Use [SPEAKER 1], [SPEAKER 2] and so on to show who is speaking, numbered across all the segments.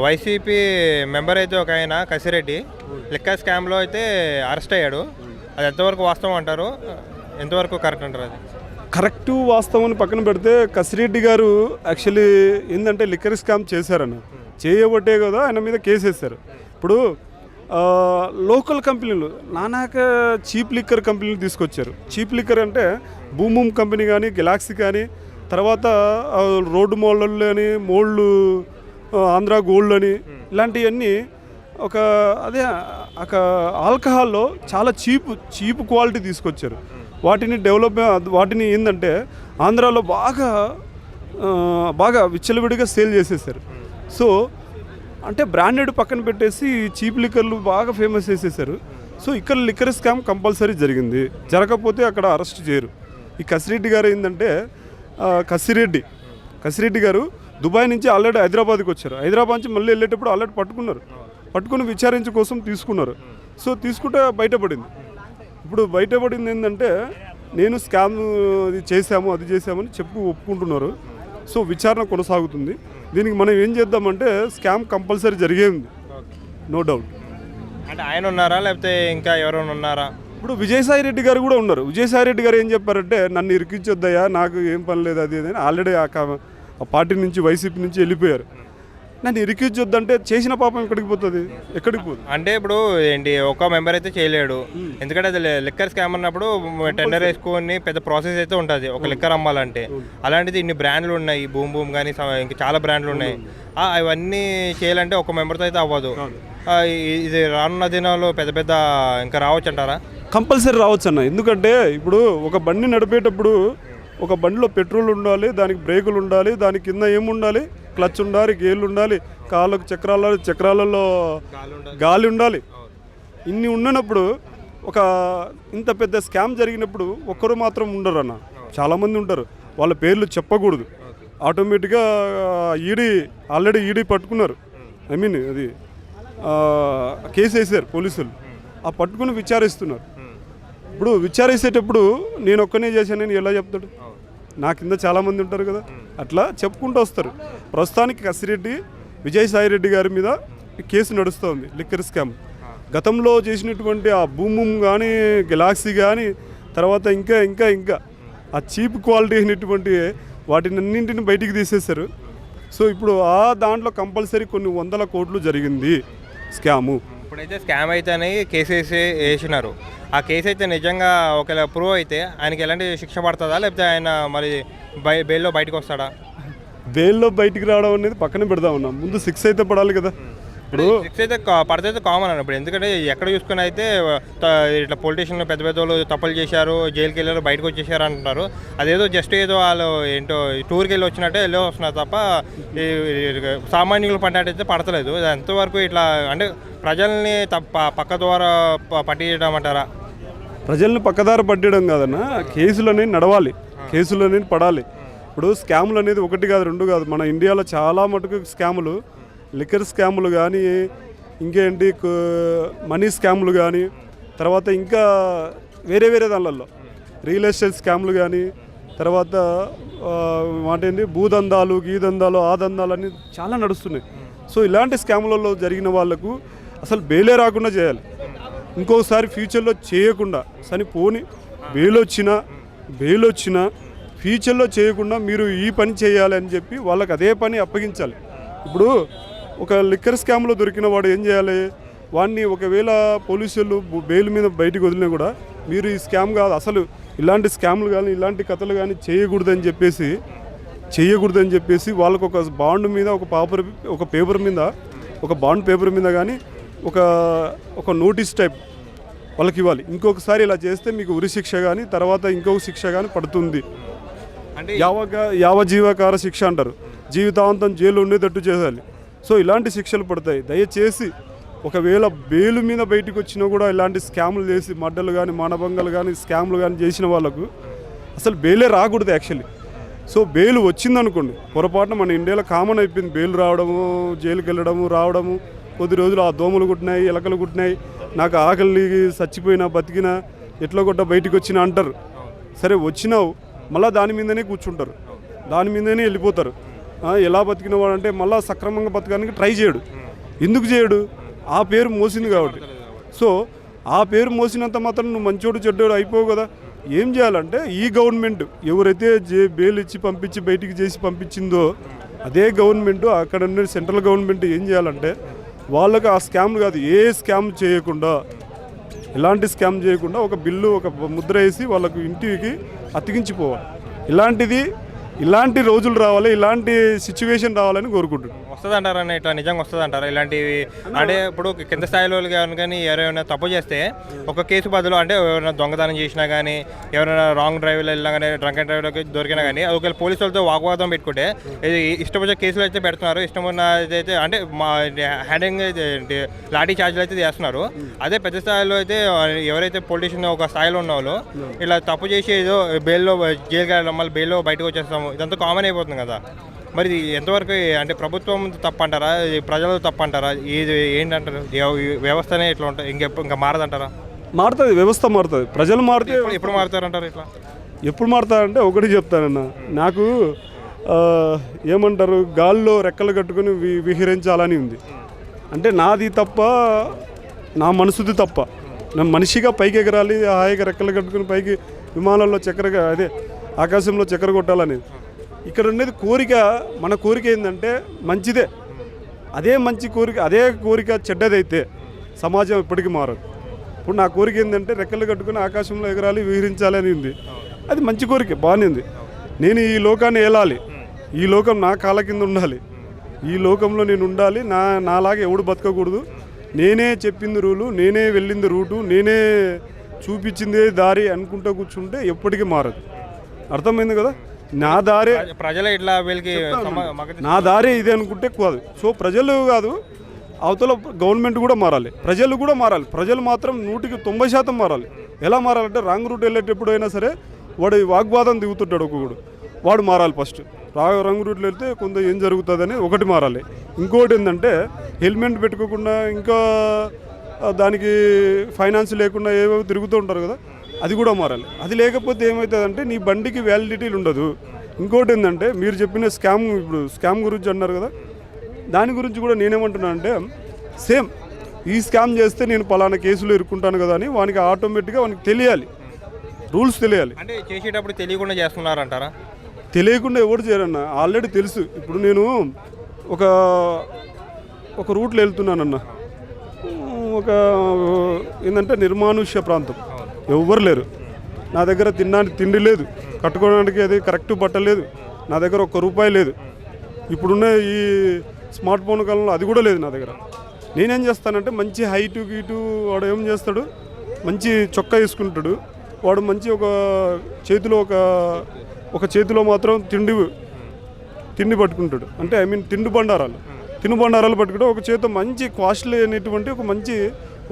[SPEAKER 1] YCP member అయితే ఒక ఆయన కసిరెడ్డి లిక్కర్ స్కామ్లో అయితే అరెస్ట్ అయ్యాడు. అది ఎంతవరకు వాస్తవం అంటారు, ఎంతవరకు కరెక్ట్ అంటారు? అది
[SPEAKER 2] కరెక్టు వాస్తవం పక్కన పెడితే కసిరెడ్డి గారు యాక్చువల్లీ ఏంటంటే లిక్కర్ స్కామ్ చేశారన్న, చేయబట్టే కదా ఆయన మీద కేసు వేశారు. ఇప్పుడు లోకల్ కంపెనీలు నానాక చీప్ లిక్కర్ కంపెనీలు తీసుకొచ్చారు. చీప్ లిక్కర్ అంటే బూమ్ కంపెనీ కానీ, గెలాక్సీ కానీ, తర్వాత రోడ్డు మోళ్ళు అని, మోళ్ళు ఆంధ్ర గోల్డ్ అని, ఇలాంటివన్నీ అదే ఒక ఆల్కహాల్లో చాలా చీప్ క్వాలిటీ తీసుకొచ్చారు. వాటిని ఏంటంటే ఆంధ్రాలో బాగా విచ్చలవిడిగా సేల్ చేసేసారు. సో అంటే బ్రాండెడ్ పక్కన పెట్టేసి చీప్ లిక్కర్లు బాగా ఫేమస్ చేసేసారు. సో ఇక్కడ లిక్కర్ స్కామ్ కంపల్సరీ జరిగింది. జరగకపోతే అక్కడ అరెస్ట్ చేయరు. ఈ కసిరెడ్డి గారు ఏంటంటే కసిరెడ్డి గారు దుబాయ్ నుంచి ఆల్రెడీ హైదరాబాద్కి వచ్చారు. హైదరాబాద్ నుంచి మళ్ళీ వెళ్ళేటప్పుడు ఆల్రెడీ పట్టుకుని విచారించే కోసం తీసుకున్నారు. సో తీసుకుంటే బయటపడింది. ఇప్పుడు బయటపడింది ఏంటంటే నేను స్కామ్ అది చేశామని ఒప్పుకుంటున్నారు. సో విచారణ కొనసాగుతుంది. దీనికి మనం ఏం చేద్దామంటే స్కామ్ కంపల్సరీ జరిగే ఉంది, నో డౌట్.
[SPEAKER 1] అంటే ఆయన ఉన్నారా లేకపోతే ఇంకా ఎవరైనా ఉన్నారా?
[SPEAKER 2] ఇప్పుడు విజయసాయి రెడ్డి గారు కూడా ఉన్నారు. విజయసాయి రెడ్డి గారు ఏం చెప్పారంటే నన్ను ఇరికించొద్దయ్యా, నాకు ఏం పని లేదు అది అని ఆల్రెడీ ఆ పార్టీ నుంచి వైసీపీ నుంచి వెళ్ళిపోయారు. నన్ను ఇరికించొద్దంటే చేసిన పాపం ఎక్కడికి పోతుంది?
[SPEAKER 1] అంటే ఇప్పుడు ఏంటి, ఒక మెంబర్ అయితే చేయలేడు. ఎందుకంటే అది లిక్కర్ స్కామ్ అన్నప్పుడు టెండర్ వేసుకొని పెద్ద ప్రాసెస్ అయితే ఉంటుంది ఒక లిక్కర్ అమ్మాలంటే. అలాంటిది ఇన్ని బ్రాండ్లు ఉన్నాయి, బూమ్ కానీ ఇంకా చాలా బ్రాండ్లు ఉన్నాయి. అవన్నీ చేయాలంటే ఒక మెంబర్తో అయితే అవ్వదు. ఇది రానున్న దినాల్లో పెద్ద ఇంకా రావచ్చు అంటారా?
[SPEAKER 2] కంపల్సరీ రావచ్చు అన్న. ఎందుకంటే ఇప్పుడు ఒక బండి నడిపేటప్పుడు ఒక బండిలో పెట్రోల్ ఉండాలి, దానికి బ్రేకులు ఉండాలి, దాని కింద ఏముండాలి, క్లచ్ ఉండాలి, గేర్లు ఉండాలి, కాళ్ళకు చక్రాలలో గాలి ఉండాలి. ఇన్ని ఉన్నప్పుడు ఇంత పెద్ద స్కామ్ జరిగినప్పుడు ఒక్కరు మాత్రం ఉండరు అన్న, చాలామంది ఉంటారు. వాళ్ళ పేర్లు చెప్పకూడదు. ఆటోమేటిక్గా ఆల్రెడీ ఈడీ పట్టుకున్నారు. అది కేసు వేసారు పోలీసులు. ఆ పట్టుకుని విచారిస్తున్నారు. ఇప్పుడు విచారించేటప్పుడు నేను ఒక్కనే చేశానని ఎలా చెప్తాడు? నా కింద చాలామంది ఉంటారు కదా, అట్లా చెప్పుకుంటూ వస్తారు. ప్రస్తుతానికి కసిరెడ్డి విజయసాయి రెడ్డి గారి మీద కేసు నడుస్తుంది లిక్కర్ స్కామ్. గతంలో చేసినటువంటి ఆ బూమ్ కానీ, గెలాక్సీ కానీ, తర్వాత ఇంకా ఆ చీప్ క్వాలిటీ అయినటువంటి వాటిని అన్నింటిని బయటికి తీసేశారు. సో ఇప్పుడు ఆ దాంట్లో కంపల్సరీ కొన్ని 100 కోట్లు జరిగింది స్కాము.
[SPEAKER 1] ఇప్పుడైతే స్కామ్ అయితే అని కేసు వేసినారు. ఆ కేసు అయితే నిజంగా ఒకవేళ ప్రూవ్ అయితే ఆయనకి ఎలాంటి శిక్ష పడుతుందా, లేకపోతే ఆయన మరి బెయిల్లో బయటకు వస్తాడా?
[SPEAKER 2] బెయిల్లో బయటికి రావడం అనేది పక్కన పెడతా ఉన్నాం. ముందు 6 అయితే పడాలి కదా. ఇప్పుడు
[SPEAKER 1] 6 అయితే పడితే కామన్ అన్నప్పుడు. ఎందుకంటే ఎక్కడ చూసుకుని అయితే ఇట్లా పొలిటీషియన్లు పెద్ద వాళ్ళు తప్పులు చేశారు, జైలుకి వెళ్ళారు, బయటకు వచ్చేసారు అంటున్నారు. అదేదో జస్ట్ ఏదో వాళ్ళు ఏంటో టూర్కి వెళ్ళి వచ్చినట్టే వస్తున్నారు తప్ప సామాన్యులు పడినట్టయితే పడతలేదు. ఎంతవరకు ఇట్లా అంటే ప్రజల్ని పక్క ద్వారా పట్టించడం అంటారా?
[SPEAKER 2] ప్రజల్ని పక్కదారి పట్టడం కాదన్నా, కేసులు అనేది నడవాలి, కేసులు అనేది పడాలి. ఇప్పుడు స్కాములు అనేది 1 కాదు 2 కాదు. మన ఇండియాలో చాలా మటుకు స్కాములు, లిక్కర్ స్కాములు కానీ, ఇంకేంటి మనీ స్కాములు కానీ, తర్వాత ఇంకా వేరే దానిలలో రియల్ ఎస్టేట్ స్కాములు కానీ, తర్వాత భూదందాలు, గీదందాలు, ఆ దందాలు అన్నీ చాలా నడుస్తున్నాయి. సో ఇలాంటి స్కాములలో జరిగిన వాళ్ళకు అసలు బెయిలే రాకుండా చేయాలి. ఇంకోసారి ఫ్యూచర్లో చేయకుండా పోని బెయిల్ వచ్చినా ఫ్యూచర్లో చేయకుండా మీరు ఈ పని చేయాలి అని చెప్పి వాళ్ళకి అదే పని అప్పగించాలి. ఇప్పుడు ఒక లిక్కర్ స్కామ్లో దొరికిన వాడు ఏం చేయాలి? వాడిని ఒకవేళ పోలీసులు బెయిల్ మీద బయటకు వదిలినా కూడా మీరు ఈ స్కామ్ కాదు, అసలు ఇలాంటి స్కామ్లు కానీ ఇలాంటి కథలు కానీ చేయకూడదని చెప్పేసి వాళ్ళకు ఒక బాండ్ మీద ఒక పేపర్ మీద ఒక బాండ్ పేపర్ మీద కానీ ఒక నోటీస్ టైప్ వాళ్ళకి ఇవ్వాలి. ఇంకొకసారి ఇలా చేస్తే మీకు ఉరిశిక్ష కానీ తర్వాత ఇంకొక శిక్ష కానీ పడుతుంది. అంటే యావజీవకార శిక్ష అంటారు, జీవితాంతం జైలు ఉండేటట్టు చేయాలి. సో ఇలాంటి శిక్షలు పడతాయి. దయచేసి ఒకవేళ బెయిల్ మీద బయటకు వచ్చినా కూడా ఇలాంటి స్కాములు చేసి మడ్డలు కానీ, మానభంగాలు కానీ, స్కాములు కానీ చేసిన వాళ్ళకు అసలు బెయిలే రాకూడదు యాక్చువల్లీ. సో బెయిల్ వచ్చిందనుకోండి, పొరపాటున మన ఇండియాలో కామన్ అయిపోయింది బెయిల్ రావడము, జైలుకి వెళ్ళడము, రావడము. కొద్ది రోజులు ఆ దోమలు కుట్టినాయి, ఎలకలు కుట్టినాయి, నాకు ఆకలి చచ్చిపోయినా బతికినా ఎట్లా కొట్ట బయటికి వచ్చినా అంటారు. సరే వచ్చినావు, మళ్ళీ దాని మీదనే కూర్చుంటారు, దాని మీదనే వెళ్ళిపోతారు. ఎలా బతికినవాడు అంటే మళ్ళీ సక్రమంగా బతకడానికి ట్రై చేయడు. ఎందుకు చేయడు? ఆ పేరు మోసింది కాబట్టి. సో ఆ పేరు మోసినంత మాత్రం నువ్వు మంచోడు చెడ్డోడు అయిపోవు కదా. ఏం చేయాలంటే ఈ గవర్నమెంట్ ఎవరైతే బెయిల్ ఇచ్చి పంపించి బయటికి చేసి పంపించిందో అదే గవర్నమెంట్, అక్కడ ఉన్న సెంట్రల్ గవర్నమెంట్ ఏం చేయాలంటే వాళ్ళకి ఆ స్కామ్ కాదు, ఏ స్కామ్ చేయకుండా, ఎలాంటి స్కామ్ చేయకుండా ఒక బిల్లు ఒక ముద్ర వేసి వాళ్ళకు ఇంటికి అతికించిపోవాలి. ఇలాంటి రోజులు రావాలి, ఇలాంటి సిచ్యువేషన్ రావాలని కోరుకుంటున్నాను.
[SPEAKER 1] వస్తుంది అంటారా? ఇట్లా నిజంగా వస్తుంది అంటారా ఇలాంటివి? అంటే ఇప్పుడు కింద స్థాయిలో కానీ ఎవరైనా తప్పు చేస్తే ఒక కేసు బదులు అంటే ఎవరైనా దొంగతనం చేసినా కానీ, ఎవరైనా రాంగ్ డ్రైవ్లో వెళ్ళినా కానీ, డ్రంక్ అండ్ డ్రైవ్లోకి దొరికినా కానీ ఒకవేళ పోలీసులతో వాగ్వాదం పెట్టుకుంటే ఇష్టం వచ్చే కేసులు అయితే పెడుతున్నారు, ఇష్టం ఉన్నదైతే అంటే హ్యాండింగ్ లాఠీ ఛార్జీలు అయితే చేస్తున్నారు. అదే పెద్ద స్థాయిలో అయితే ఎవరైతే పొలిటీషియన్ ఒక స్థాయిలో ఉన్న వాళ్ళు ఇలా తప్పు చేసి ఏదో బెయిల్లో జైలుకి వెళ్ళడం, మళ్ళీ బెయిల్లో బయటకు వచ్చేస్తాము, ఇదంతా కామన్ అయిపోతుంది కదా. మరి ఇది ఎంతవరకు అంటే ప్రభుత్వం తప్పు అంటారా, ప్రజలు తప్పు అంటారా, ఇది ఏంటంటారు? వ్యవస్థనే ఇట్లా ఉంటుంది, ఇంకా మారదంటారా?
[SPEAKER 2] మారుతుంది, వ్యవస్థ మారుతుంది, ప్రజలు మారితే.
[SPEAKER 1] ఎప్పుడు మారుతారంటారు? ఇట్లా
[SPEAKER 2] ఎప్పుడు మారుతారంటే ఒకటి చెప్తానన్న, నాకు ఏమంటారు, గాల్లో రెక్కలు కట్టుకుని విహరించాలని ఉంది. అంటే నాది తప్ప, నా మనసుది తప్ప. నా మనిషిగా పైకి ఎగరాలి, హాయిగా రెక్కలు కట్టుకుని పైకి విమానంలో చక్కెరగా అదే ఆకాశంలో చక్కెర కొట్టాలని. ఇక్కడ ఉండేది కోరిక. మన కోరిక ఏంటంటే మంచిదే. అదే మంచి కోరిక, అదే కోరిక చెడ్డదైతే సమాజం ఎప్పటికీ మారదు. ఇప్పుడు నా కోరిక ఏంటంటే రెక్కలు కట్టుకుని ఆకాశంలో ఎగరాలి, విహరించాలి అని ఉంది. అది మంచి కోరిక, బాగుంది. నేను ఈ లోకాన్ని ఏలాలి, ఈ లోకం నా కాళ్ళ కింద ఉండాలి, ఈ లోకంలో నేను ఉండాలి, నాలాగా ఎవడు బతకకూడదు, నేనే చెప్పింది రూలు, నేనే వెళ్ళింది రూటు, నేనే చూపించిందే దారి అనుకుంటూ కూర్చుంటే ఎప్పటికీ మారదు. అర్థమైంది కదా. నా దారే
[SPEAKER 1] ప్రజలు ఇట్లా వీళ్ళకి
[SPEAKER 2] నా దారే ఇది అనుకుంటే కాదు. సో ప్రజలు కాదు, అవతల గవర్నమెంట్ కూడా మారాలి, ప్రజలు కూడా మారాలి. ప్రజలు మాత్రం 100% మారాలి. ఎలా మారాలంటే రాంగ్ రూట్ వెళ్ళేటప్పుడు అయినా సరే వాడు వాగ్వాదం దిగుతుంటాడు ఒక్కొక్కడు, వాడు మారాలి ఫస్ట్. రాంగ్ రూట్లో వెళ్తే కొంత ఏం జరుగుతుందని ఒకటి మారాలి. ఇంకోటి ఏంటంటే హెల్మెట్ పెట్టుకోకుండా ఇంకా దానికి ఫైనాన్స్ లేకుండా ఏవో తిరుగుతూ ఉంటారు కదా, అది కూడా మారాలి. అది లేకపోతే ఏమవుతుందంటే నీ బండికి వ్యాలిడిటీలు ఉండదు. ఇంకోటి ఏంటంటే మీరు చెప్పిన స్కామ్, ఇప్పుడు స్కామ్ గురించి అన్నారు కదా, దాని గురించి కూడా నేనేమంటున్నాను అంటే సేమ్ ఈ స్కామ్ చేస్తే నేను పలానా కేసులో ఇరుక్కుంటాను కదా అని వానికి ఆటోమేటిక్గా వానికి తెలియాలి, రూల్స్ తెలియాలి.
[SPEAKER 1] అంటే చేసేటప్పుడు తెలియకుండా చేస్తున్నారంటారా?
[SPEAKER 2] తెలియకుండా ఎవరు చేయరన్న, ఆల్రెడీ తెలుసు. ఇప్పుడు నేను ఒక రూట్లో వెళ్తున్నానన్న, ఒక ఏంటంటే నిర్మానుష్య ప్రాంతం, ఎవ్వరు లేరు, నా దగ్గర తిండి లేదు, కట్టుకోవడానికి అది కరెక్ట్ బట్టలేదు, నా దగ్గర ₹1 లేదు. ఇప్పుడున్న ఈ స్మార్ట్ ఫోన్ కాలంలో అది కూడా లేదు నా దగ్గర. నేనేం చేస్తానంటే మంచి హైటు గీటు, వాడు ఏం చేస్తాడు, మంచి చొక్కా వేసుకుంటాడు, వాడు మంచి ఒక చేతిలో మాత్రం తిండి పట్టుకుంటాడు. అంటే ఐ మీన్ తిండి బండారాలు పట్టుకుంటాడు. ఒక చేతితో మంచి కాస్ట్లీ అనేటువంటి ఒక మంచి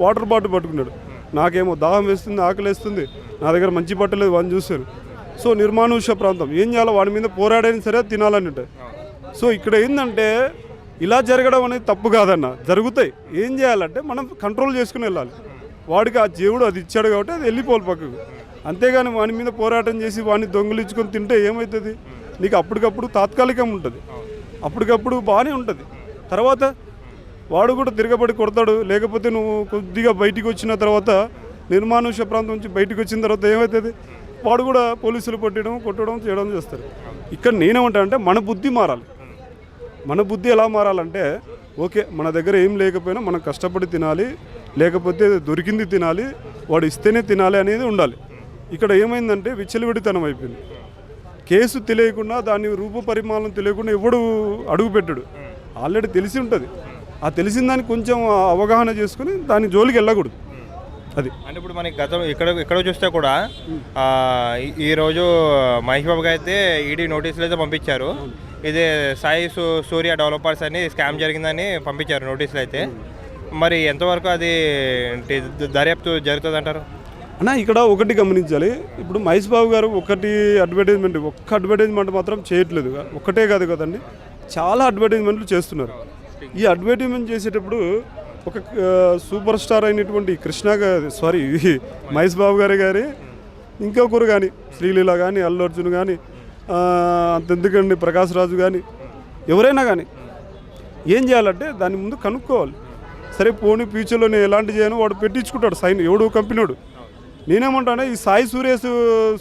[SPEAKER 2] వాటర్ బాటిల్ పట్టుకున్నాడు. నాకేమో దాహం వేస్తుంది, ఆకలి వేస్తుంది, నా దగ్గర మంచి బట్టలేదు, వాడిని చూశాను. సో నిర్మానుష్య ప్రాంతం, ఏం చేయాలో వాడి మీద పోరాడైనా సరే తినాలని ఉంటుంది. సో ఇక్కడ ఏంటంటే ఇలా జరగడం అనేది తప్పు కాదన్న, జరుగుతాయి. ఏం చేయాలంటే మనం కంట్రోల్ చేసుకుని వెళ్ళాలి. వాడికి ఆ దేవుడు అది ఇచ్చాడు కాబట్టి అది వెళ్ళిపోవాలి పక్కకు. అంతేగాని వాడి మీద పోరాటం చేసి వాడిని దొంగిలించుకొని తింటే ఏమవుతుంది, నీకు అప్పటికప్పుడు తాత్కాలికం ఉంటుంది, అప్పటికప్పుడు బాగానే ఉంటుంది. తర్వాత వాడు కూడా తిరగబడి కొడతాడు. లేకపోతే నువ్వు కొద్దిగా బయటికి వచ్చిన తర్వాత, నిర్మానుష్య ప్రాంతం నుంచి బయటకు వచ్చిన తర్వాత ఏమవుతుంది, వాడు కూడా పోలీసులు కొట్టడం చేయడం చేస్తారు. ఇక్కడ నేనేమంటానంటే మన బుద్ధి మారాలి. మన బుద్ధి ఎలా మారాలంటే, ఓకే మన దగ్గర ఏం లేకపోయినా మనం కష్టపడి తినాలి, లేకపోతే దొరికింది తినాలి, వాడు ఇస్తేనే తినాలి అనేది ఉండాలి. ఇక్కడ ఏమైందంటే విచ్చలవిడితనం అయిపోయింది. కేసు తెలియకుండా, దాని రూప పరిమాణం తెలియకుండా ఎవడు అడుగు పెట్టాడు. ఆల్రెడీ తెలిసి ఉంటుంది, ఆ తెలిసిన దానికి కొంచెం అవగాహన చేసుకుని దాని జోలికి వెళ్ళకూడదు. అది
[SPEAKER 1] అంటే ఇప్పుడు మనకి గతం ఎక్కడో చూస్తే కూడా ఈరోజు మహేష్ బాబుకి అయితే ఈడీ నోటీసులు అయితే పంపించారు. ఇదే సాయి సూర్య డెవలపర్స్ అని స్కామ్ జరిగిందని పంపించారు నోటీసులు అయితే. మరి ఎంతవరకు అది దర్యాప్తు జరుగుతుంది అంటారు?
[SPEAKER 2] అన్న ఇక్కడ ఒకటి గమనించాలి. ఇప్పుడు మహేష్ బాబు గారు ఒక్క అడ్వర్టైజ్మెంట్ మాత్రం చేయట్లేదు. ఒక్కటే కాదు కదండి, చాలా అడ్వర్టైజ్మెంట్లు చేస్తున్నారు. ఈ అడ్వర్టైజ్మెంట్ చేసేటప్పుడు ఒక సూపర్ స్టార్ అయినటువంటి మహేష్ బాబు గారి ఇంకొకరు కానీ, శ్రీలీల కానీ, అల్లు అర్జున్ కానీ, అంతెందుకండి ప్రకాష్ రాజు కానీ, ఎవరైనా కానీ ఏం చేయాలంటే దాని ముందు కనుక్కోవాలి. సరే పోనీ ఫ్యూచర్లో నేను ఎలాంటి చేయను వాడు పెట్టించుకుంటాడు సైన్, ఎవడు కంపెనీడు. నేనేమంటానే ఈ సాయి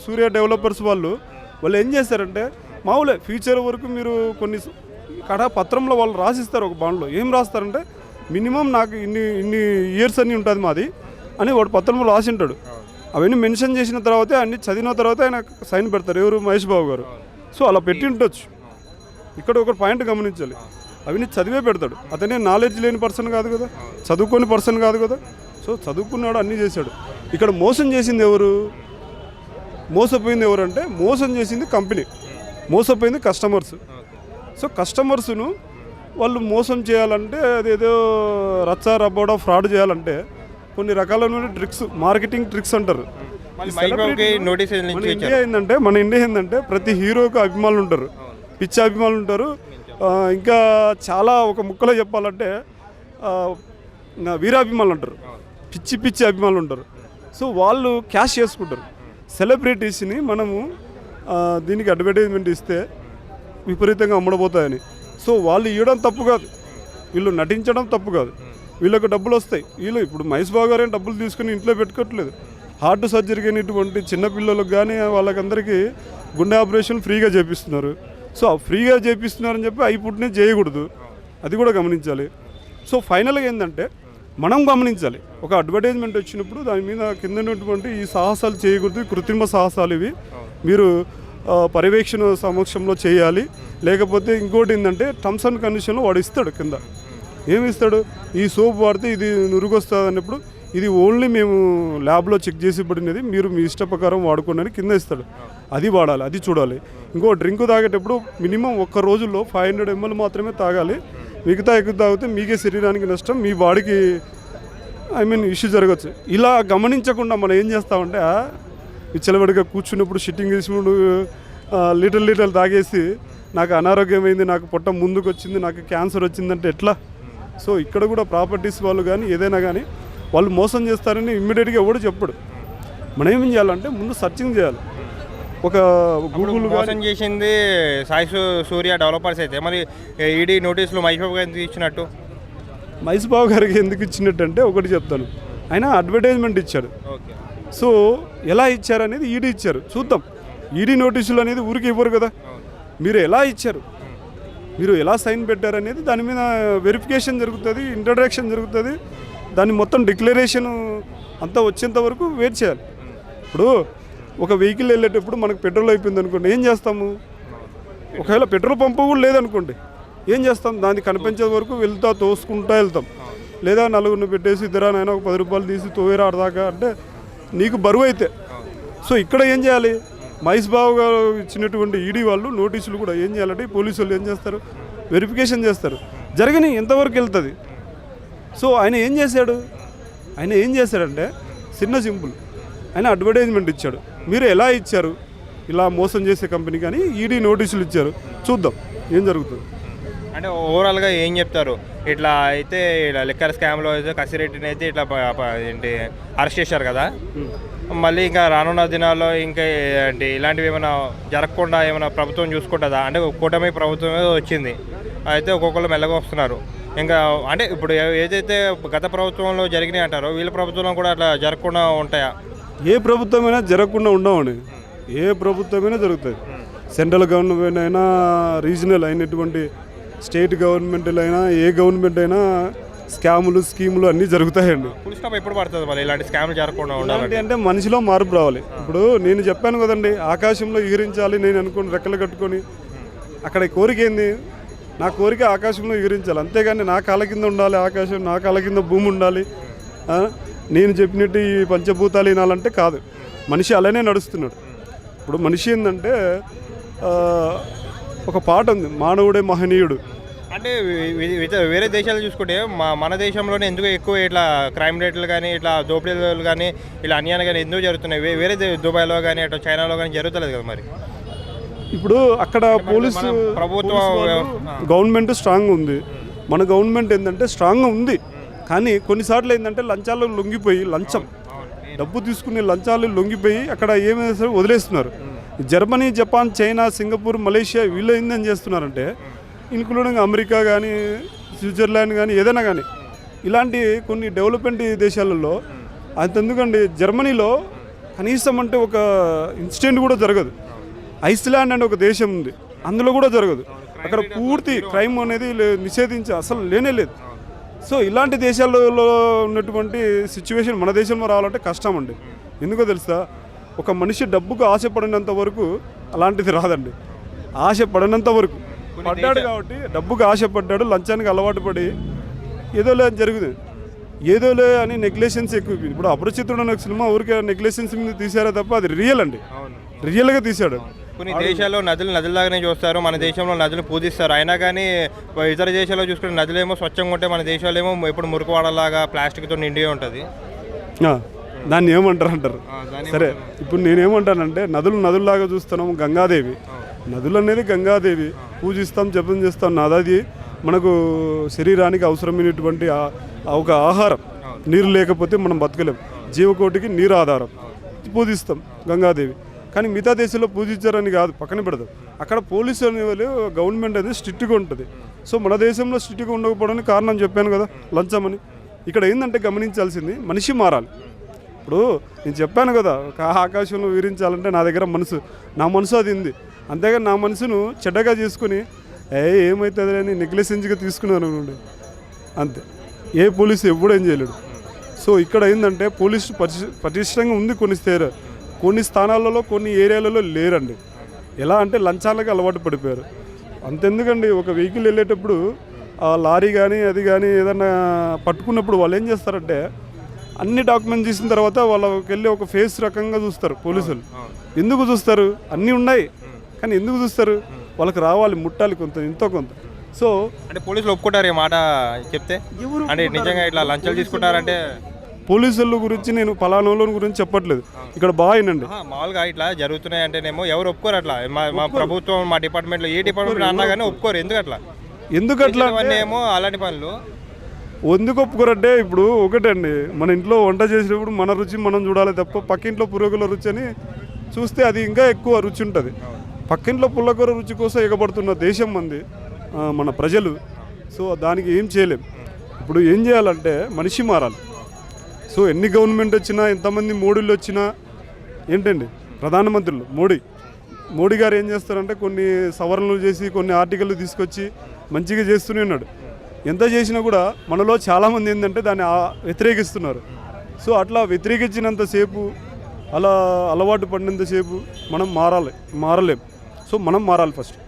[SPEAKER 2] సూర్య డెవలపర్స్ వాళ్ళు ఏం చేస్తారంటే మామూలే ఫ్యూచర్ వరకు మీరు కొన్ని పత్రంలో వాళ్ళు రాసిస్తారు. ఒక బాండ్లో ఏం రాస్తారంటే మినిమం నాకు ఇన్ని ఇయర్స్ అని ఉంటుంది మాది అని వాడు పత్రంలో రాసి ఉంటాడు. అవన్నీ మెన్షన్ చేసిన తర్వాతే అన్ని చదివిన తర్వాత ఆయన సైన్ పెడతారు. ఎవరు? మహేష్ బాబు గారు. సో అలా పెట్టి ఉండొచ్చు. ఇక్కడ ఒక పాయింట్ గమనించాలి, అవన్నీ చదివే పెడతాడు. అతనే నాలెడ్జ్ లేని పర్సన్ కాదు కదా, చదువుకోని పర్సన్ కాదు కదా. సో చదువుకున్నాడు, అన్నీ చేశాడు. ఇక్కడ మోసం చేసింది ఎవరు? మోసపోయింది ఎవరంటే మోసం చేసింది కంపెనీ, మోసపోయింది కస్టమర్స్. సో కస్టమర్స్ను వాళ్ళు మోసం చేయాలంటే అదేదో రచ్చా రబ్బోడా ఫ్రాడ్ చేయాలంటే కొన్ని రకాలైన ట్రిక్స్, మార్కెటింగ్ ట్రిక్స్ అంటారు. మన ఇండియా ఏంటంటే ప్రతి హీరోకి అభిమానులు ఉంటారు, పిచ్చి అభిమానులు ఉంటారు. ఇంకా చాలా ఒక ముక్కలో చెప్పాలంటే వీరాభిమానులు అంటారు, పిచ్చి అభిమానులు ఉంటారు. సో వాళ్ళు క్యాష్ చేసుకుంటారు. సెలబ్రిటీస్ని మనము దీనికి అడ్వర్టైజ్మెంట్ ఇస్తే విపరీతంగా అమ్మడబోతాయని. సో వాళ్ళు ఇవ్వడం తప్పు కాదు, వీళ్ళు నటించడం తప్పు కాదు, వీళ్ళకి డబ్బులు వస్తాయి. వీళ్ళు ఇప్పుడు మహేష్ బాబు గారు డబ్బులు తీసుకుని ఇంట్లో పెట్టుకోవట్లేదు. హార్ట్ సర్జరీ కానీ ఇటువంటి చిన్నపిల్లలకు కానీ వాళ్ళకందరికీ గుండె ఆపరేషన్ ఫ్రీగా చేపిస్తున్నారు. సో ఫ్రీగా చేపిస్తున్నారని చెప్పి అవి పుట్టినే చేయకూడదు, అది కూడా గమనించాలి. సో ఫైనల్గా ఏంటంటే మనం గమనించాలి, ఒక అడ్వర్టైజ్మెంట్ వచ్చినప్పుడు దాని మీద కింద ఉన్నటువంటి ఈ సాహసాలు చేయకూడదు, కృత్రిమ సాహసాలు ఇవి మీరు పర్యవేక్షణ సమక్షంలో చేయాలి. లేకపోతే ఇంకోటి ఏంటంటే టర్మ్స్ అండ్ కండిషన్లో వాడు ఇస్తాడు కింద, ఏమి ఇస్తాడు, ఈ సోప్ వాడితే ఇది నురుగొస్తుంది అన్నప్పుడు ఇది ఓన్లీ మేము ల్యాబ్లో చెక్ చేసి పడినది, మీరు మీ ఇష్ట ప్రకారం వాడుకోండి కింద ఇస్తాడు. అది వాడాలి, అది చూడాలి. ఇంకో డ్రింక్ తాగేటప్పుడు మినిమం ఒక్క రోజుల్లో 500 ml మాత్రమే తాగాలి. మిగతా ఎక్కువ తాగితే మీకే శరీరానికి నష్టం, మీ బాడీకి ఇష్యూ జరగచ్చు. ఇలా గమనించకుండా మనం ఏం చేస్తామంటే విచ్చలవిడిగా కూర్చున్నప్పుడు షిట్టింగ్ చేసినప్పుడు లీటర్ తాగేసి నాకు అనారోగ్యమైంది, నాకు పొట్ట ముందుకు వచ్చింది, నాకు క్యాన్సర్ వచ్చిందంటే ఎట్లా? సో ఇక్కడ కూడా ప్రాపర్టీస్ వాళ్ళు కానీ ఏదైనా కానీ వాళ్ళు మోసం చేస్తారని ఇమ్మీడియట్గా ఎవడు చెప్పడు. మనం ఏం చేయాలంటే ముందు సర్చింగ్ చేయాలి. ఒక గూగుల్
[SPEAKER 1] మోసం చేసింది సాయి సూర్య డెవలపర్స్ అయితే మరి ఈడీ నోటీసులు మహేష్ బాబు గారికి ఇచ్చినట్టు?
[SPEAKER 2] మహేష్ బాబు గారికి ఎందుకు ఇచ్చినట్టు అంటే ఒకటి చెప్తాను, ఆయన అడ్వర్టైజ్మెంట్ ఇచ్చాడు. సో ఎలా ఇచ్చారనేది ఈడీ ఇచ్చారు, చూద్దాం. ఈడీ నోటీసులు అనేది ఊరికి ఇవ్వరు కదా, మీరు ఎలా ఇచ్చారు, మీరు ఎలా సైన్ పెట్టారనేది దాని మీద వెరిఫికేషన్ జరుగుతుంది, ఇంట్రడక్షన్ జరుగుతుంది, దాన్ని మొత్తం డిక్లరేషన్ అంతా వచ్చేంత వరకు వెయిట్ చేయాలి. ఇప్పుడు ఒక వెహికల్ వెళ్ళేటప్పుడు మనకు పెట్రోల్ అయిపోయింది అనుకోండి, ఏం చేస్తాము? ఒకవేళ పెట్రోల్ పంపు కూడా లేదనుకోండి, ఏం చేస్తాం? దాన్ని కనిపించే వరకు తోసుకుంటా వెళ్తాం. లేదా నలుగురిని పెట్టేసి ఇద్దరా నాయన ఒక 10 రూపాయలు తీసి తోవేరా ఆడదాకా అంటే నీకు బరువు అయితే. సో ఇక్కడ ఏం చేయాలి? మహేష్ బాబు గారు ఇచ్చినటువంటి ఈడీ వాళ్ళు నోటీసులు కూడా ఏం చేయాలంటే పోలీసు వాళ్ళు ఏం చేస్తారు, వెరిఫికేషన్ చేస్తారు, జరిగిన ఎంతవరకు వెళ్తుంది. సో ఆయన ఏం చేశాడంటే చిన్న సింపుల్, ఆయన అడ్వర్టైజ్మెంట్ ఇచ్చాడు. మీరు ఎలా ఇచ్చారు, ఇలా మోసం చేసే కంపెనీ కానీ ఈడీ నోటీసులు ఇచ్చారు, చూద్దాం ఏం జరుగుతుంది.
[SPEAKER 1] అంటే ఓవరాల్గా ఏం చెప్తారు? ఇట్లా అయితే ఇలా లిక్కర్ స్కామ్లో అయితే కసిరెడ్డిని అయితే ఇట్లా ఏంటి అరెస్ట్ చేశారు కదా, మళ్ళీ ఇంకా రానున్న దినాల్లో ఇంకా అంటే ఇలాంటివి ఏమైనా జరగకుండా ఏమైనా ప్రభుత్వం చూసుకుంటుందా? అంటే కూటమి ప్రభుత్వమే వచ్చింది, అయితే ఒక్కొక్కరు మెల్లగా వస్తున్నారు. ఇంకా అంటే ఇప్పుడు ఏదైతే గత ప్రభుత్వంలో జరిగినాయి అంటారో వీళ్ళ ప్రభుత్వంలో కూడా అట్లా జరగకుండా ఉంటాయా?
[SPEAKER 2] ఏ ప్రభుత్వమైనా జరగకుండా ఉండవని, ఏ ప్రభుత్వమైనా జరుగుతుంది. సెంట్రల్ గవర్నమెంట్ అయినా, రీజనల్ అయినటువంటి స్టేట్ గవర్నమెంట్లు అయినా, ఏ గవర్నమెంట్ అయినా స్కాములు స్కీములు అన్నీ జరుగుతాయండి.
[SPEAKER 1] ఫుల్ స్టాప్ ఎప్పుడు పడుతుంది మరి ఇలాంటి స్కాములు జరగకుండా ఉండాలంటే?
[SPEAKER 2] అంటే మనిషిలో మార్పు రావాలి. ఇప్పుడు నేను చెప్పాను కదండి, ఆకాశంలో ఎగిరించాలి నేను అనుకుని రెక్కలు కట్టుకొని, అక్కడ కోరిక ఏంది? నా కోరిక ఆకాశంలో ఎగిరించాలి, అంతేగాని నా కాళ్ళ కింద ఉండాలి ఆకాశం, నా కాళ్ళ కింద భూమి ఉండాలి, నేను చెప్పినట్టు ఈ పంచభూతాలు వినాలంటే కాదు. మనిషి అలానే నడుస్తున్నాడు. ఇప్పుడు మనిషి ఏంటంటే ఒక పాట ఉంది, మానవుడే మహనీయుడు.
[SPEAKER 1] అంటే వేరే దేశాలు చూసుకుంటే మన దేశంలోనే ఎందుకు ఎక్కువ ఇట్లా క్రైమ్ రేట్లు కానీ ఇట్లా దోపిడీలు కానీ ఇలా అన్యాయాలు కానీ ఎందుకు జరుగుతున్నాయి? వేరే దుబాయ్లో కానీ అట్లా చైనాలో కానీ జరుగుతలేదు కదా. మరి
[SPEAKER 2] ఇప్పుడు అక్కడ పోలీసు ప్రభుత్వం గవర్నమెంట్ స్ట్రాంగ్ ఉంది, మన గవర్నమెంట్ ఏంటంటే స్ట్రాంగ్ ఉంది. కానీ కొన్నిసార్లు ఏంటంటే లంచాలు లొంగిపోయి, లంచం డబ్బు తీసుకునే లంచాలు లొంగిపోయి అక్కడ ఏమైనా వదిలేస్తున్నారు. Germany, Japan, China, Singapore, Malaysia వీళ్ళు ఏందని చేస్తున్నారంటే ఇంక్లూడింగ్ అమెరికా కానీ స్విట్జర్లాండ్ కానీ ఏదైనా కానీ ఇలాంటి కొన్ని డెవలప్మెంట్ దేశాలలో అంతెందుకండి జర్మనీలో కనీసం అంటే ఒక ఇన్సిడెంట్ కూడా జరగదు. ఐస్లాండ్ అనే ఒక దేశం ఉంది, అందులో కూడా జరగదు. అక్కడ పూర్తి క్రైమ్ అనేది నిషేధించి అసలు లేనే లేదు. సో ఇలాంటి దేశాలలో ఉన్నటువంటి సిచ్యువేషన్ మన దేశంలో రావాలంటే కష్టం అండి. ఎందుకో తెలుసా, ఒక మనిషి డబ్బుకు ఆశపడినంత వరకు అలాంటిది రాదండి. ఆశపడినంత వరకు పడ్డాడు కాబట్టి డబ్బుకు ఆశపడ్డాడు, లంచానికి అలవాటు పడి ఏదోలే జరుగుతుంది, ఏదోలే అని నెగ్లెషన్స్ ఎక్కువ. ఇప్పుడు అపరిచితుడు అనే సినిమా ఊరికే నెగ్లెషన్స్ మీద తీశారే తప్ప అది రియల్ అండి, రియల్గా తీశాడు.
[SPEAKER 1] కొన్ని దేశాల్లో నదులాగానే చూస్తారు, మన దేశంలో నదులు పూజిస్తారు. అయినా కానీ ఇతర దేశాల్లో చూసుకుంటే నదులేమో స్వచ్ఛంగా ఉంటాయి, మన దేశాల్లో ఏమో ఇప్పుడు మురికివాడలాగా ప్లాస్టిక్తో నిండి ఉంటుంది.
[SPEAKER 2] దాన్ని ఏమంటారు. సరే, ఇప్పుడు నేనేమంటానంటే నదుల్లాగా చూస్తున్నాము. గంగాదేవి నదులు అనేది గంగాదేవి పూజిస్తాం, జపం చేస్తాం. నది మనకు శరీరానికి అవసరమైనటువంటి ఒక ఆహారం. నీరు లేకపోతే మనం బతకలేం. జీవకోటికి నీరు ఆధారం. పూజిస్తాం గంగాదేవి. కానీ మిగతా దేశంలో పూజించారని కాదు, పక్కన పెడతాం. అక్కడ పోలీసు అనేవాళ్ళు గవర్నమెంట్ అనేది స్ట్రిక్ట్గా ఉంటుంది. సో మన దేశంలో స్ట్రిక్ట్గా ఉండకపోవడానికి కారణం చెప్పాను కదా, లంచం అని. ఇక్కడ ఏంటంటే గమనించాల్సింది మనిషి మారాలి. ఇప్పుడు నేను చెప్పాను కదా, ఆకాశంలో వివరించాలంటే నా దగ్గర నా మనసు అది ఉంది. అంతేగాని నా మనసును చెడ్డగా చేసుకుని ఏమవుతుంది అని నెగ్లెసెన్స్గా తీసుకున్నాను అనుకోండి, అంతే. ఏ పోలీసు ఎప్పుడు ఏం చేయలేడు. సో ఇక్కడ ఏంటంటే పోలీసు పటిష్టంగా ఉంది కొన్ని స్థానాలలో, కొన్ని ఏరియాలలో లేరండి. ఎలా అంటే లంచాలకు అలవాటు పడిపోయారు. అంతెందుకండి, ఒక వెహికల్ వెళ్ళేటప్పుడు ఆ లారీ కానీ అది కానీ ఏదన్నా పట్టుకున్నప్పుడు వాళ్ళు ఏం చేస్తారంటే అన్ని డాక్యుమెంట్స్ తీసిన తర్వాత వాళ్ళకి వెళ్ళి ఒక ఫేస్ రకంగా చూస్తారు పోలీసులు. ఎందుకు చూస్తారు? అన్నీ ఉన్నాయి కానీ ఎందుకు చూస్తారు? వాళ్ళకి రావాలి, ముట్టాలి ఎంతో కొంత. సో
[SPEAKER 1] అంటే పోలీసులు ఒప్పుకుంటారు ఈ మాట చెప్తే? అంటే నిజంగా ఇట్లా లంచాలు తీసుకుంటారంటే
[SPEAKER 2] పోలీసుల గురించి నేను పలానా గురించి చెప్పట్లేదు, ఇక్కడ బాగా వినండి.
[SPEAKER 1] మామూలుగా ఇట్లా జరుగుతున్నాయి అంటేనేమో ఎవరు ఒప్పుకోరు అట్లా. మా ప్రభుత్వం, మా డిపార్ట్మెంట్లో ఏ డిపార్ట్మెంట్ అన్నా కానీ ఒప్పుకోరు. ఎందుకట్లా ఏమో అలాంటి పనులు
[SPEAKER 2] ఎందుకు ఒప్పుకోరంటే, ఇప్పుడు ఒకటండి, మన ఇంట్లో వంట చేసేటప్పుడు మన రుచి మనం చూడాలి తప్ప పక్కింట్లో పురుగుల రుచి అని చూస్తే అది ఇంకా ఎక్కువ రుచి ఉంటుంది. పక్కింట్లో పుల్లకూర రుచి కోసం ఎగబడుతున్న దేశం మంది మన ప్రజలు. సో దానికి ఏం చేయలేం. ఇప్పుడు ఏం చేయాలంటే మనిషి మారాలి. సో ఎన్ని గవర్నమెంట్ వచ్చినా, ఎంతమంది మోడీలు వచ్చినా ఏంటండి, ప్రధానమంత్రులు మోడీ గారు ఏం చేస్తారంటే కొన్ని సవరణలు చేసి కొన్ని ఆర్టికల్ తీసుకొచ్చి మంచిగా చేస్తూనే ఉన్నాడు. ఎంత చేసినా కూడా మనలో చాలామంది ఏంటంటే దాన్ని వ్యతిరేకిస్తున్నారు. సో అట్లా వ్యతిరేకించినంతసేపు, అలా అలవాటు పడినంతసేపు మనం మారలేం. సో మనం మారాలి ఫస్ట్.